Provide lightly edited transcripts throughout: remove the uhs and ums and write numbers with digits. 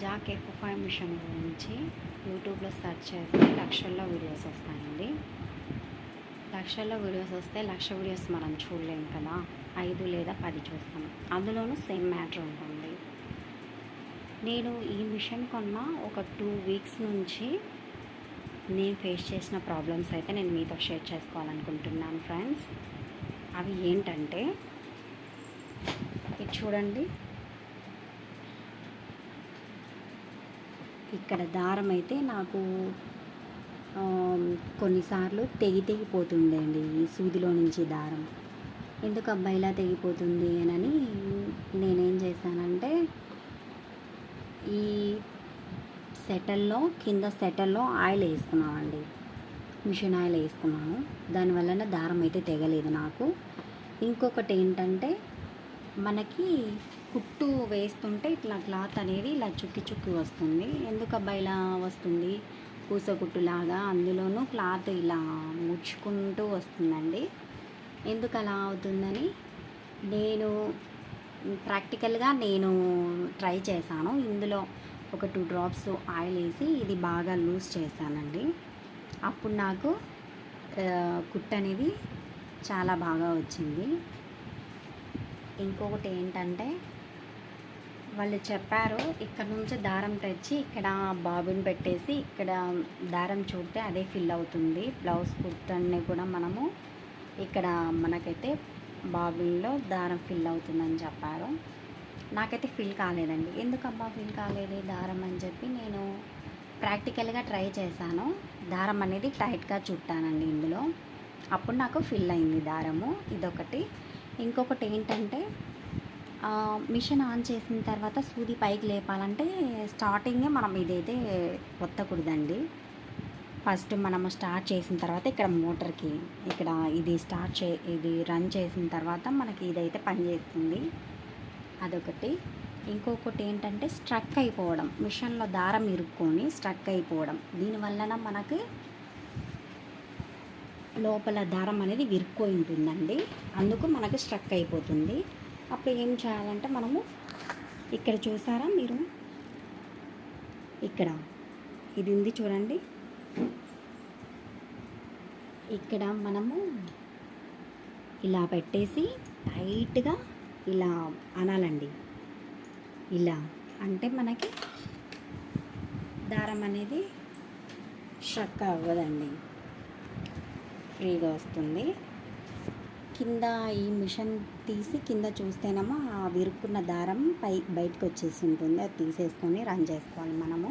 Jack F5 machine గురించి యూట్యూబ్లో search చేస్తే లక్షల్లో వీడియోస్ వస్తాయండి. లక్షల్లో వీడియోస్ వస్తే లక్ష వీడియోస్ మనం చూడలేం కదా, 5 లేదా 10 చూస్తాం. అందులోనూ సేమ్ మ్యాటర్ ఉంటుంది. నేను ఈ మిషన్ కొన్న ఒక 2 వీక్స్ నుంచి నేను ఫేస్ చేసిన ప్రాబ్లమ్స్ అయితే నేను మీతో షేర్ చేసుకోవాలనుకుంటున్నాను ఫ్రెండ్స్. అవి ఏంటంటే, ఇది చూడండి, ఇక్కడ దారం అయితే నాకు కొన్నిసార్లు తెగిపోతుండే అండి. ఈ సూదిలో నుంచి దారం ఎందుకు అబ్బాయి ఇలా తెగిపోతుంది అని నేనేం చేశానంటే, ఈ కింద సెటల్లో ఆయిల్ వేసుకున్నానండి. మిషన్ ఆయిల్ వేసుకున్నాను. దానివల్ల దారం అయితే తెగలేదు నాకు. ఇంకొకటి ఏంటంటే, మనకి కుట్టు వేస్తుంటే ఇట్లా క్లాత్ అనేది ఇలా చుక్కి వస్తుంది. ఎందుకు అబ్బాయి ఇలా వస్తుంది, పూసకుట్టులాగా, అందులోనూ క్లాత్ ఇలా ముడుచుకుంటూ వస్తుందండి. ఎందుకు అలా అవుతుందని నేను ప్రాక్టికల్గా ట్రై చేశాను. ఇందులో ఒక 2 డ్రాప్స్ ఆయిల్ వేసి ఇది బాగా లూజ్ చేశానండి. అప్పుడు నాకు కుట్టు అనేది చాలా బాగా వచ్చింది. ఇంకొకటి ఏంటంటే, వాళ్ళు చెప్పారు ఇక్కడ నుంచి దారం తెచ్చి ఇక్కడ బాబిన్ పెట్టేసి ఇక్కడ దారం చూడితే అదే ఫిల్ అవుతుంది. బ్లౌజ్ కుట్టని కూడా మనము ఇక్కడ మనకైతే బాబిన్లో దారం ఫిల్ అవుతుందని చెప్పారు. నాకైతే ఫిల్ కాలేదండి. ఎందుకబ్బా ఫిల్ కాలేదు దారం అని చెప్పి నేను ప్రాక్టికల్గా ట్రై చేశాను. దారం అనేది టైట్గా చుట్టానండి ఇందులో. అప్పుడు నాకు ఫిల్ అయింది దారము. ఇదొకటి. ఇంకొకటి ఏంటంటే, మిషన్ ఆన్ చేసిన తర్వాత సూది పైకి లేపాలంటే స్టార్టింగే మనం ఇదైతే కొత్తకూడదండి. ఫస్ట్ మనము స్టార్ట్ చేసిన తర్వాత ఇక్కడ మోటార్కి ఇక్కడ ఇది రన్ చేసిన తర్వాత మనకి ఇదైతే పనిచేస్తుంది. అదొకటి. ఇంకొకటి ఏంటంటే, స్ట్రక్ అయిపోవడం, మిషన్లో దారం ఇరుక్కొని స్ట్రక్ అయిపోవడం. దీనివలన మనకి లోపల దారం అనేది విరుక్కొని ఉంటుందండి. అందుకు మనకు స్ట్రక్ అయిపోతుంది. అప్పుడు ఏం చేయాలంటే, మనము ఇక్కడ చూసారా మీరు, ఇక్కడ ఇది ఉంది చూడండి, ఇక్కడ మనము ఇలా పెట్టేసి టైట్గా ఇలా అనాలండి. ఇలా అంటే మనకి దారం అనేది స్ట్రక్ అవ్వదండి, ఫ్రీగా వస్తుంది. కింద ఈ మిషన్ తీసి కింద చూస్తేనేమో ఆ విరుక్కున్న దారం బయటకు వచ్చేసి ఉంటుంది. అది తీసేసుకొని రన్ చేసుకోవాలి మనము.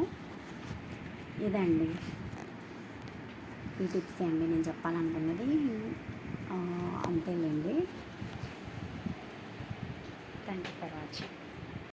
ఇదండి ఈ టిప్స్ అండి నేను చెప్పాలనుకున్నది. అంతేలేండి. Thank you for watching.